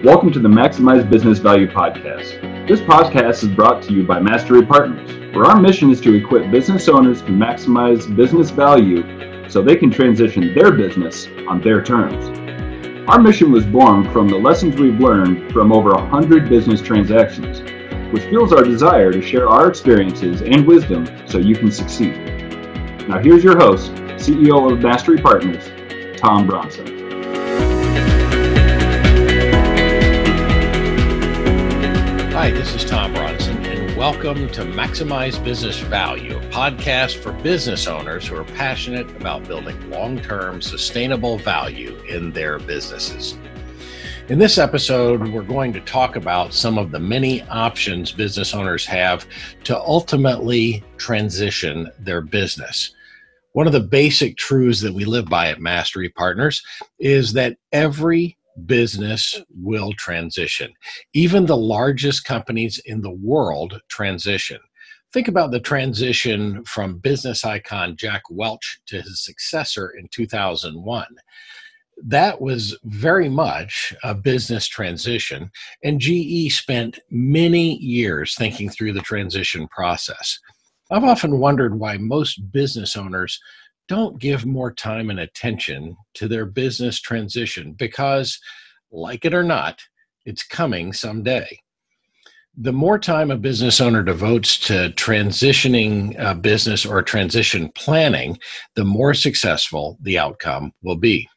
Welcome to the Maximize Business Value podcast. This podcast is brought to you by Mastery Partners, where our mission is to equip business owners to maximize business value so they can transition their business on their terms. Our mission was born from the lessons we've learned from over 100 business transactions, which fuels our desire to share our experiences and wisdom so you can succeed. Now here's your host, CEO of Mastery Partners, Tom Bronson. Hi, this is Tom Bronson, and welcome to Maximize Business Value, a podcast for business owners who are passionate about building long-term sustainable value in their businesses. In this episode, we're going to talk about some of the many options business owners have to ultimately transition their business. One of the basic truths that we live by at Mastery Partners is that every business will transition. Even the largest companies in the world transition. Think about the transition from business icon Jack Welch to his successor in 2001. That was very much a business transition, and GE spent many years thinking through the transition process. I've often wondered why most business owners don't give more time and attention to their business transition because, like it or not, it's coming someday. The more time a business owner devotes to transitioning a business or transition planning, the more successful the outcome will be.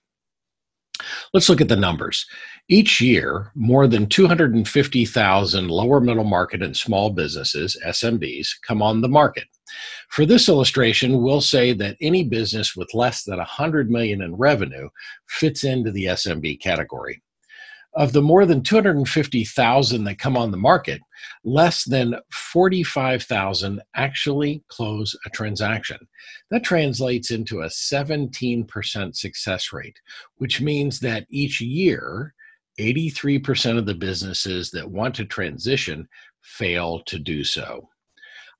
Let's look at the numbers. Each year, more than 250,000 lower middle market and small businesses, SMBs, come on the market. For this illustration, we'll say that any business with less than $100 million in revenue fits into the SMB category. Of the more than 250,000 that come on the market, less than 45,000 actually close a transaction. That translates into a 17% success rate, which means that each year, 83% of the businesses that want to transition fail to do so.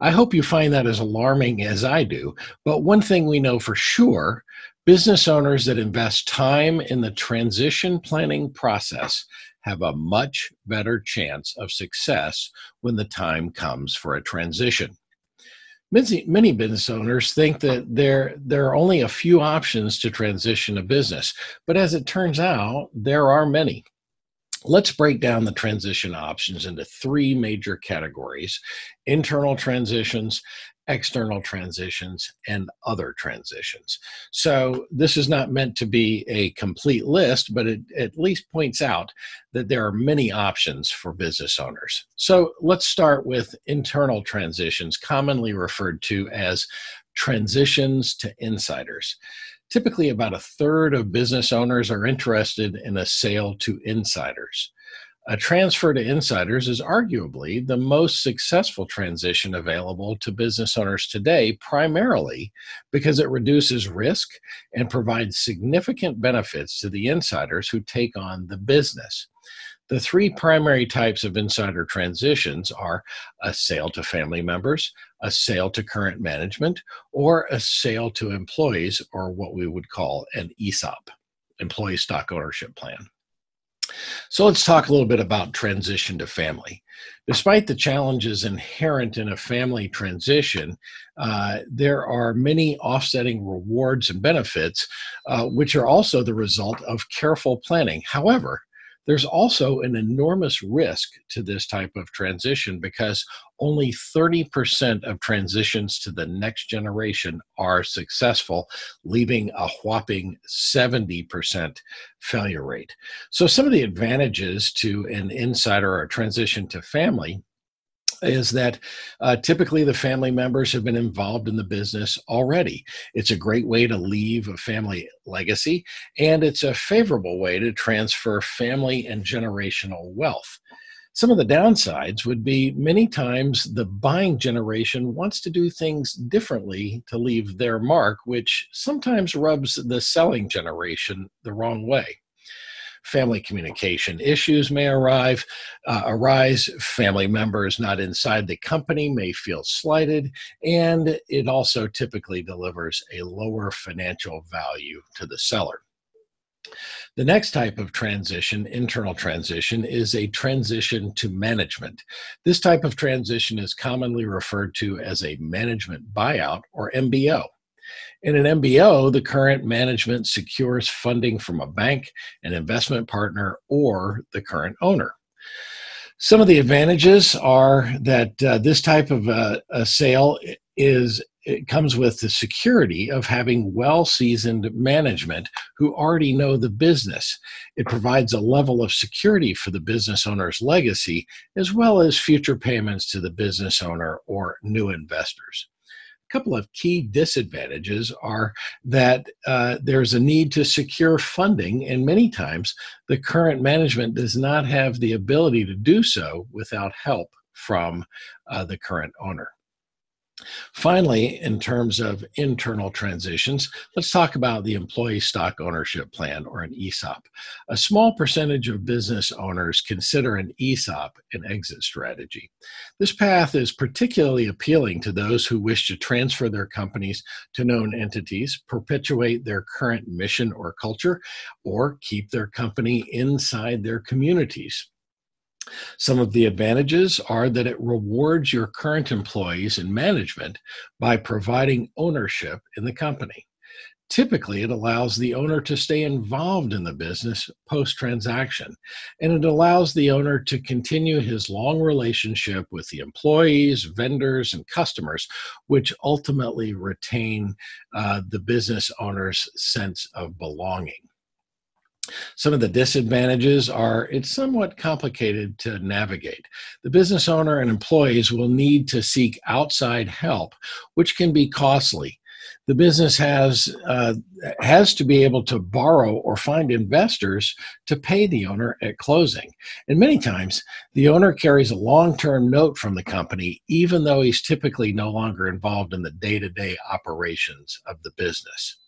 I hope you find that as alarming as I do, but one thing we know for sure, business owners that invest time in the transition planning process have a much better chance of success when the time comes for a transition. Many business owners think that there are only a few options to transition a business, but as it turns out, there are many. Let's break down the transition options into three major categories: internal transitions, external transitions, and other transitions. So this is not meant to be a complete list, but it at least points out that there are many options for business owners. So let's start with internal transitions, commonly referred to as transitions to insiders. Typically, about a third of business owners are interested in a sale to insiders. A transfer to insiders is arguably the most successful transition available to business owners today, primarily because it reduces risk and provides significant benefits to the insiders who take on the business. The three primary types of insider transitions are a sale to family members, a sale to current management, or a sale to employees, or what we would call an ESOP, employee stock ownership plan. So let's talk a little bit about transition to family. Despite the challenges inherent in a family transition, there are many offsetting rewards and benefits, which are also the result of careful planning. However, there's also an enormous risk to this type of transition because only 30% of transitions to the next generation are successful, leaving a whopping 70% failure rate. So some of the advantages to an insider or transition to family is that typically the family members have been involved in the business already. It's a great way to leave a family legacy, and it's a favorable way to transfer family and generational wealth. Some of the downsides would be many times the buying generation wants to do things differently to leave their mark, which sometimes rubs the selling generation the wrong way. Family communication issues may arise. Family members not inside the company may feel slighted, and it also typically delivers a lower financial value to the seller. The next type of transition, internal transition, is a transition to management. This type of transition is commonly referred to as a management buyout or MBO. In an MBO, the current management secures funding from a bank, an investment partner, or the current owner. Some of the advantages are that this type of a sale it comes with the security of having well-seasoned management who already know the business. It provides a level of security for the business owner's legacy, as well as future payments to the business owner or new investors. A couple of key disadvantages are that there's a need to secure funding, and many times the current management does not have the ability to do so without help from the current owner. Finally, in terms of internal transitions, let's talk about the employee stock ownership plan, or an ESOP. A small percentage of business owners consider an ESOP an exit strategy. This path is particularly appealing to those who wish to transfer their companies to known entities, perpetuate their current mission or culture, or keep their company inside their communities. Some of the advantages are that it rewards your current employees and management by providing ownership in the company. Typically, it allows the owner to stay involved in the business post-transaction, and it allows the owner to continue his long relationship with the employees, vendors, and customers, which ultimately retain the business owner's sense of belonging. Some of the disadvantages are it's somewhat complicated to navigate. The business owner and employees will need to seek outside help, which can be costly. The business has to be able to borrow or find investors to pay the owner at closing. And many times, the owner carries a long-term note from the company, even though he's typically no longer involved in the day-to-day operations of the business.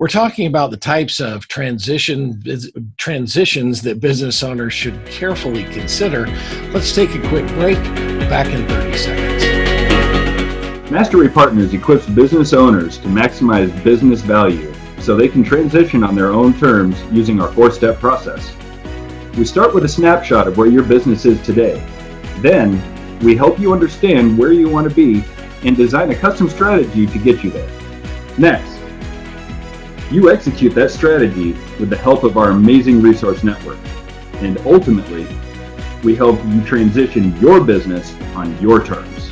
We're talking about the types of transitions that business owners should carefully consider. Let's take a quick break. Back in 30 seconds. Mastery Partners equips business owners to maximize business value so they can transition on their own terms using our 4-step process. We start with a snapshot of where your business is today. Then, we help you understand where you want to be and design a custom strategy to get you there. Next, you execute that strategy with the help of our amazing resource network. And ultimately, we help you transition your business on your terms.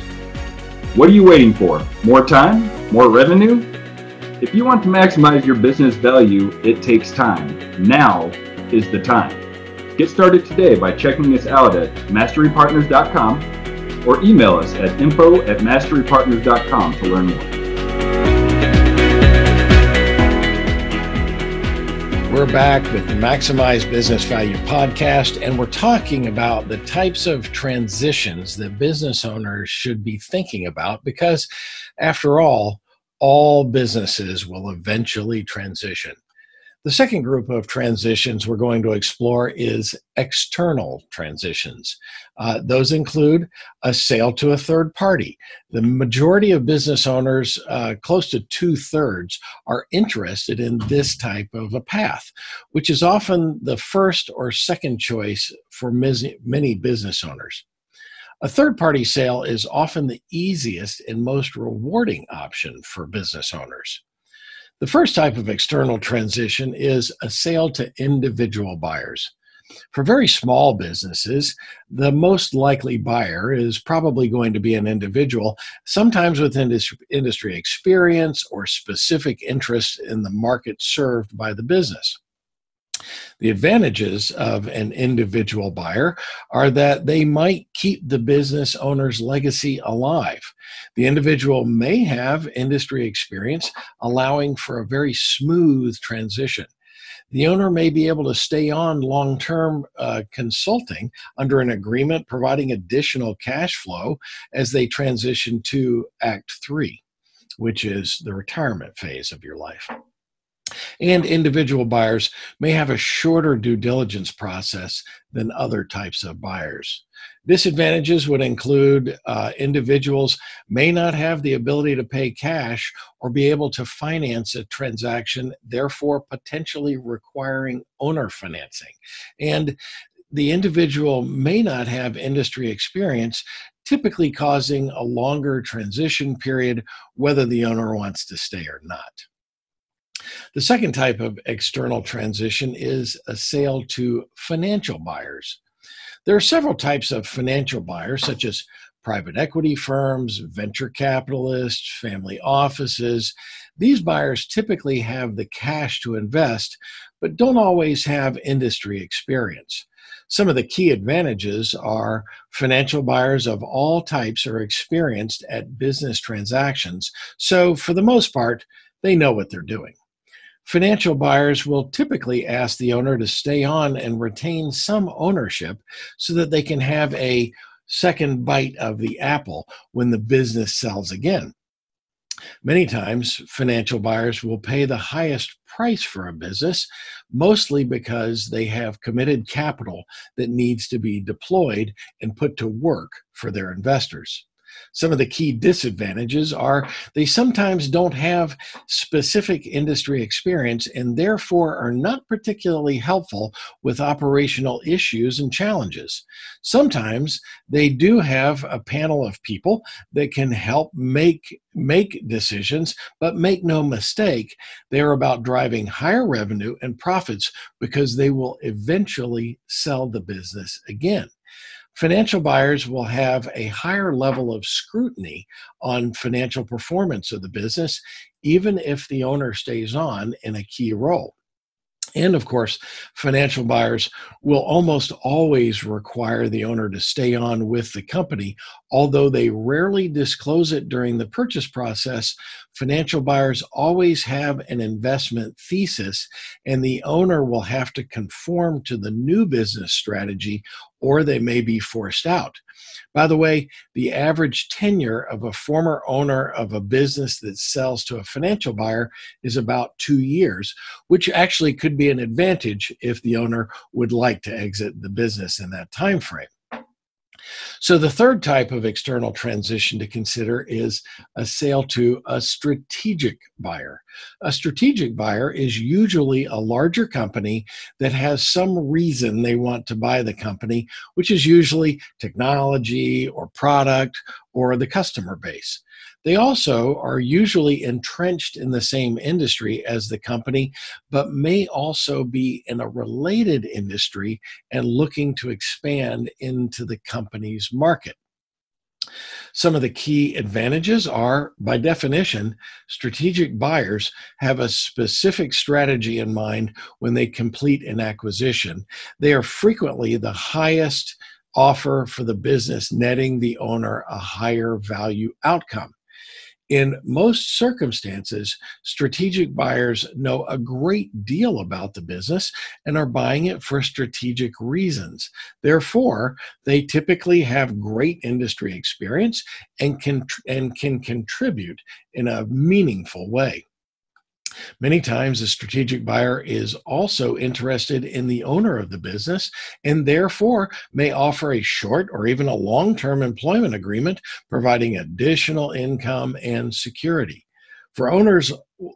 What are you waiting for? More time? More revenue? If you want to maximize your business value, it takes time. Now is the time. Get started today by checking us out at masterypartners.com or email us at info@masterypartners.com to learn more. We're back with the Maximize Business Value podcast, and we're talking about the types of transitions that business owners should be thinking about because, after all businesses will eventually transition. The second group of transitions we're going to explore is external transitions. Those include a sale to a third party. The majority of business owners, close to 2/3, are interested in this type of a path, which is often the first or second choice for many business owners. A third-party sale is often the easiest and most rewarding option for business owners. The first type of external transition is a sale to individual buyers. For very small businesses, the most likely buyer is probably going to be an individual, sometimes with industry experience or specific interest in the market served by the business. The advantages of an individual buyer are that they might keep the business owner's legacy alive. The individual may have industry experience, allowing for a very smooth transition. The owner may be able to stay on long-term consulting under an agreement, providing additional cash flow as they transition to Act 3, which is the retirement phase of your life. And individual buyers may have a shorter due diligence process than other types of buyers. Disadvantages would include individuals may not have the ability to pay cash or be able to finance a transaction, therefore potentially requiring owner financing. And the individual may not have industry experience, typically causing a longer transition period, whether the owner wants to stay or not. The second type of external transition is a sale to financial buyers. There are several types of financial buyers, such as private equity firms, venture capitalists, family offices. These buyers typically have the cash to invest, but don't always have industry experience. Some of the key advantages are financial buyers of all types are experienced at business transactions, so for the most part, they know what they're doing. Financial buyers will typically ask the owner to stay on and retain some ownership so that they can have a second bite of the apple when the business sells again. Many times, financial buyers will pay the highest price for a business, mostly because they have committed capital that needs to be deployed and put to work for their investors. Some of the key disadvantages are they sometimes don't have specific industry experience and therefore are not particularly helpful with operational issues and challenges. Sometimes they do have a panel of people that can help make decisions, but make no mistake, they're about driving higher revenue and profits because they will eventually sell the business again. Financial buyers will have a higher level of scrutiny on financial performance of the business, even if the owner stays on in a key role. And of course, financial buyers will almost always require the owner to stay on with the company. Although they rarely disclose it during the purchase process, financial buyers always have an investment thesis, and the owner will have to conform to the new business strategy, or they may be forced out. By the way, the average tenure of a former owner of a business that sells to a financial buyer is about 2 years, which actually could be an advantage if the owner would like to exit the business in that time frame. So the third type of external transition to consider is a sale to a strategic buyer. A strategic buyer is usually a larger company that has some reason they want to buy the company, which is usually technology or product or the customer base. They also are usually entrenched in the same industry as the company, but may also be in a related industry and looking to expand into the company's market. Some of the key advantages are, by definition, strategic buyers have a specific strategy in mind when they complete an acquisition. They are frequently the highest offer for the business, netting the owner a higher value outcome. In most circumstances, strategic buyers know a great deal about the business and are buying it for strategic reasons. Therefore, they typically have great industry experience and can contribute in a meaningful way. Many times, a strategic buyer is also interested in the owner of the business and therefore may offer a short or even a long-term employment agreement, providing additional income and security. For owners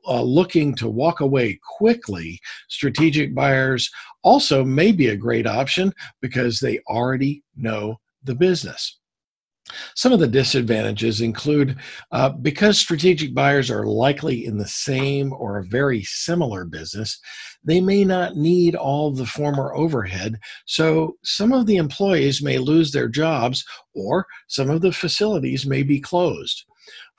looking to walk away quickly, strategic buyers also may be a great option because they already know the business. Some of the disadvantages include because strategic buyers are likely in the same or a very similar business, they may not need all the former overhead, so some of the employees may lose their jobs or some of the facilities may be closed.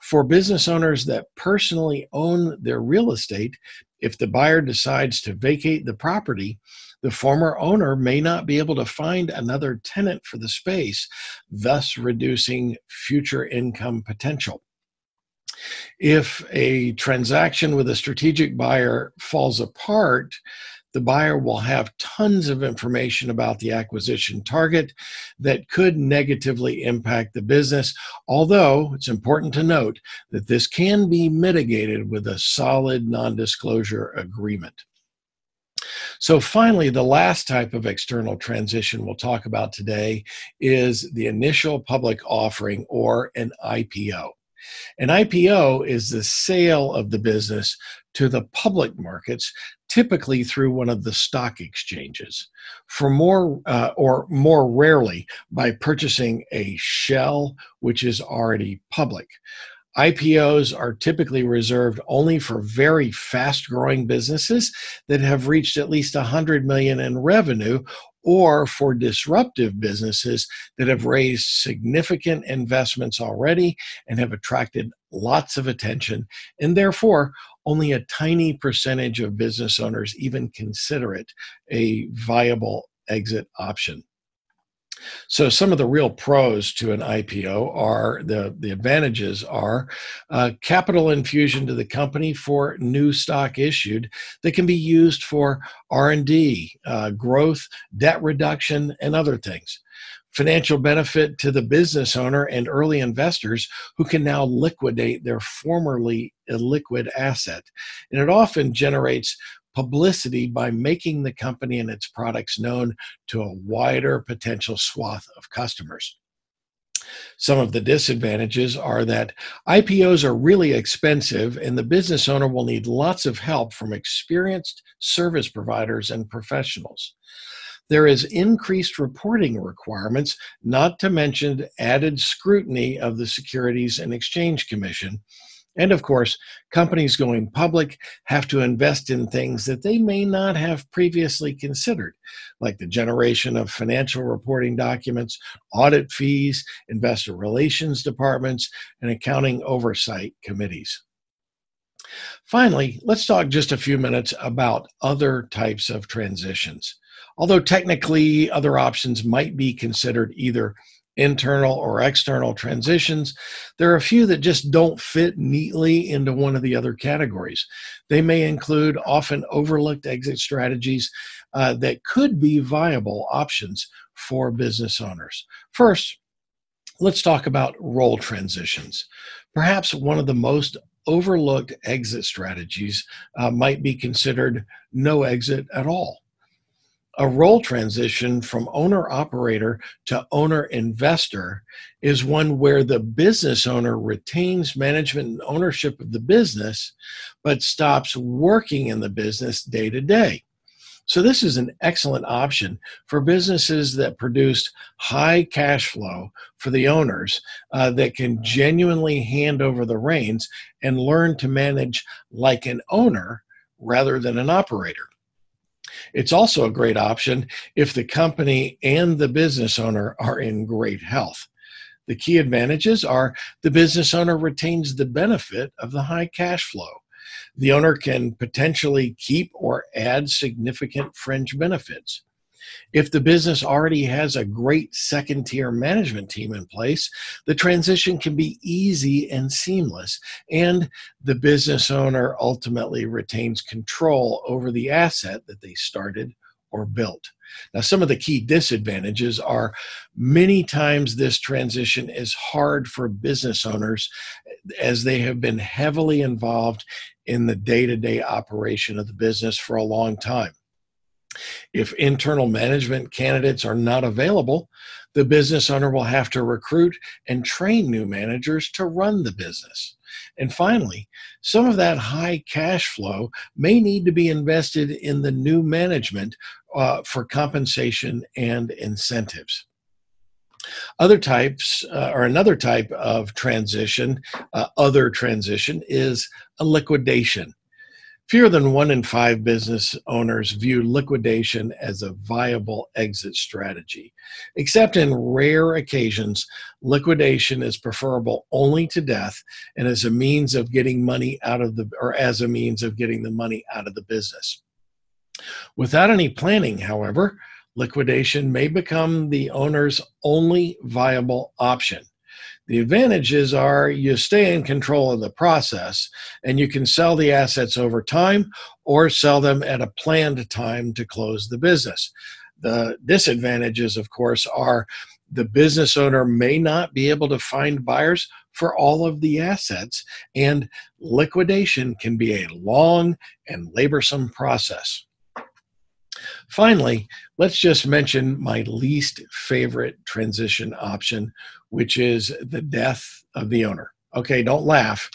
For business owners that personally own their real estate, if the buyer decides to vacate the property, the former owner may not be able to find another tenant for the space, thus reducing future income potential. If a transaction with a strategic buyer falls apart, the buyer will have tons of information about the acquisition target that could negatively impact the business, although it's important to note that this can be mitigated with a solid non-disclosure agreement. So finally, the last type of external transition we'll talk about today is the initial public offering, or an IPO. An IPO is the sale of the business to the public markets, typically through one of the stock exchanges. For more rarely by purchasing a shell which is already public. IPOs are typically reserved only for very fast-growing businesses that have reached at least 100 million in revenue, or for disruptive businesses that have raised significant investments already and have attracted lots of attention, and therefore only a tiny percentage of business owners even consider it a viable exit option. So some of the real pros to an IPO are the advantages are capital infusion to the company for new stock issued that can be used for R&D, growth, debt reduction, and other things. Financial benefit to the business owner and early investors who can now liquidate their formerly illiquid asset. And it often generates publicity by making the company and its products known to a wider potential swath of customers. Some of the disadvantages are that IPOs are really expensive, and the business owner will need lots of help from experienced service providers and professionals. There is increased reporting requirements, not to mention added scrutiny of the Securities and Exchange Commission. And of course, companies going public have to invest in things that they may not have previously considered, like the generation of financial reporting documents, audit fees, investor relations departments, and accounting oversight committees. Finally, let's talk just a few minutes about other types of transitions. Although technically other options might be considered either internal or external transitions, there are a few that just don't fit neatly into one of the other categories. They may include often overlooked exit strategies that could be viable options for business owners. First, let's talk about role transitions. Perhaps one of the most overlooked exit strategies might be considered no exit at all. A role transition from owner-operator to owner-investor is one where the business owner retains management and ownership of the business, but stops working in the business day to day. So this is an excellent option for businesses that produce high cash flow for the owners that can genuinely hand over the reins and learn to manage like an owner rather than an operator. It's also a great option if the company and the business owner are in great health. The key advantages are the business owner retains the benefit of the high cash flow. The owner can potentially keep or add significant fringe benefits. If the business already has a great second-tier management team in place, the transition can be easy and seamless, and the business owner ultimately retains control over the asset that they started or built. Now, some of the key disadvantages are many times this transition is hard for business owners as they have been heavily involved in the day-to-day operation of the business for a long time. If internal management candidates are not available, the business owner will have to recruit and train new managers to run the business. And finally, some of that high cash flow may need to be invested in the new management for compensation and incentives. Another type of transition, other transition, is a liquidation. Fewer than 1 in 5 business owners view liquidation as a viable exit strategy. Except in rare occasions, liquidation is preferable only to death and as a means of getting money out of the money out of the business. Without any planning, however, liquidation may become the owner's only viable option. The advantages are you stay in control of the process and you can sell the assets over time or sell them at a planned time to close the business. The disadvantages, of course, are the business owner may not be able to find buyers for all of the assets, and liquidation can be a long and laborsome process. Finally, let's just mention my least favorite transition option, which is the death of the owner. Okay, don't laugh.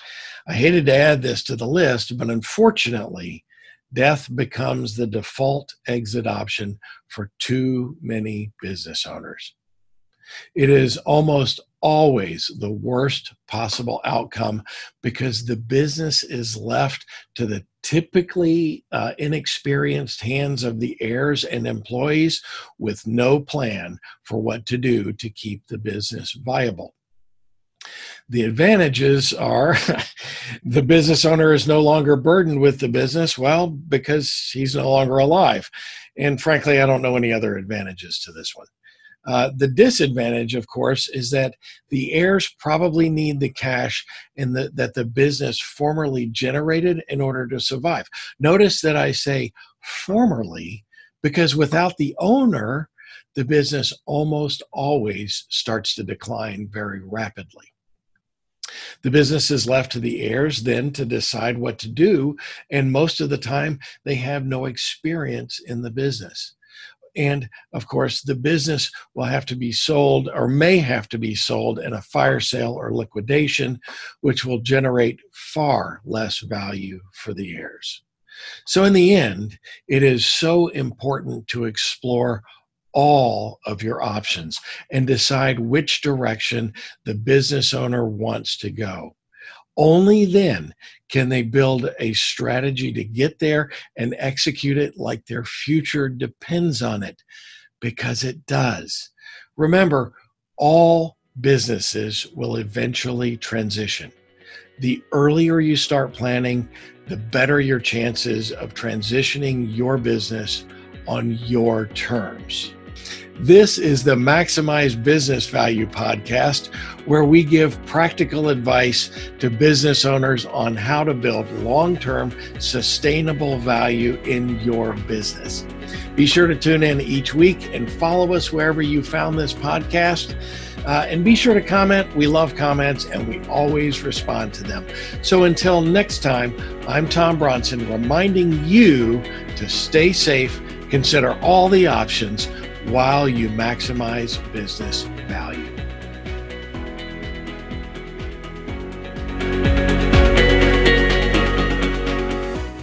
I hated to add this to the list, but unfortunately, death becomes the default exit option for too many business owners. It is almost always the worst possible outcome because the business is left to the typically inexperienced hands of the heirs and employees with no plan for what to do to keep the business viable. The advantages are the business owner is no longer burdened with the business, well, because he's no longer alive. And frankly, I don't know any other advantages to this one. The disadvantage, of course, is that the heirs probably need the cash that the business formerly generated in order to survive. Notice that I say formerly because without the owner, the business almost always starts to decline very rapidly. The business is left to the heirs then to decide what to do, and most of the time they have no experience in the business. And of course, the business will have to be sold or may have to be sold in a fire sale or liquidation, which will generate far less value for the heirs. So in the end, it is so important to explore all of your options and decide which direction the business owner wants to go. Only then can they build a strategy to get there and execute it like their future depends on it, because it does. Remember, all businesses will eventually transition. The earlier you start planning, the better your chances of transitioning your business on your terms. This is the Maximize Business Value podcast, where we give practical advice to business owners on how to build long-term sustainable value in your business. Be sure to tune in each week and follow us wherever you found this podcast. And be sure to comment. We love comments and we always respond to them. So until next time, I'm Tom Bronson, reminding you to stay safe, consider all the options while you maximize business value.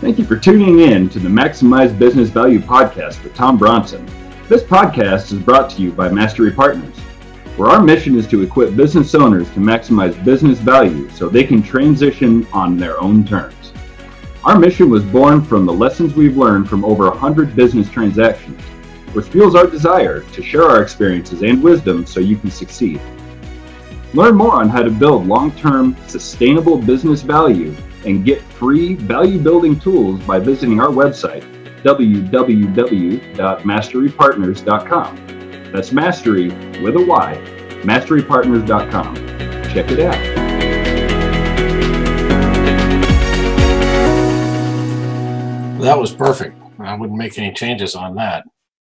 Thank you for tuning in to the Maximize Business Value podcast with Tom Bronson. This podcast is brought to you by Mastery Partners, where our mission is to equip business owners to maximize business value so they can transition on their own terms. Our mission was born from the lessons we've learned from over 100 business transactions, which fuels our desire to share our experiences and wisdom so you can succeed. Learn more on how to build long-term, sustainable business value and get free value-building tools by visiting our website, www.masterypartners.com. That's mastery with a Y, masterypartners.com. Check it out. That was perfect. I wouldn't make any changes on that.